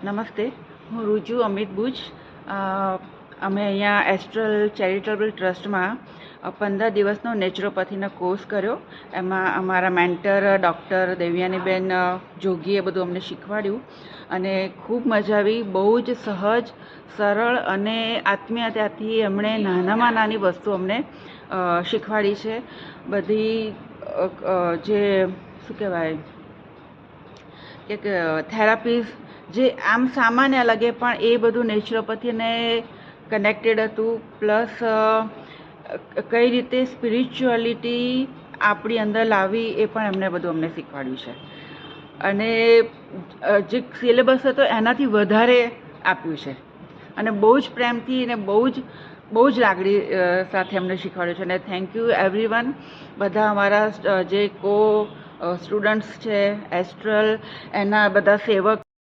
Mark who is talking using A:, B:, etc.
A: નમસ્તે, હું રુજુ અમિત બુચ. અમે અહીંયા એસ્ટ્રલ ચેરિટેબલ ટ્રસ્ટમાં 15 દિવસનો નેચરોપેથીનો કોર્સ કર્યો. એમાં અમારા મેન્ટર ડૉક્ટર દેવયાનીબેન જોગીએ બધું અમને શીખવાડ્યું અને ખૂબ મજા આવી. બહુ જ સહજ, સરળ અને આત્મીયતાથી એમણે નાનામાં નાની વસ્તુ અમને શીખવાડી છે. બધી જે શું કહેવાય કે થેરાપીઝ જે આમ સામાન્ય લાગે પણ એ બધું નેચરોપેથીને કનેક્ટેડ હતું. પ્લસ કઈ રીતે સ્પિરિચ્યુઆલિટી આપણી અંદર લાવવી એ પણ એમને બધું અમને શીખવાડ્યું છે. અને જે સિલેબસ હતો એનાથી વધારે આપ્યું છે અને બહુ જ પ્રેમથી અને બહુ જ લાગણી સાથે અમને શીખવાડ્યું છે. અને થેન્ક યુ એવરીવન. બધા અમારા જે સ્ટુડન્ટ્સ છે એસ્ટ્રલ, એના બધા સેવક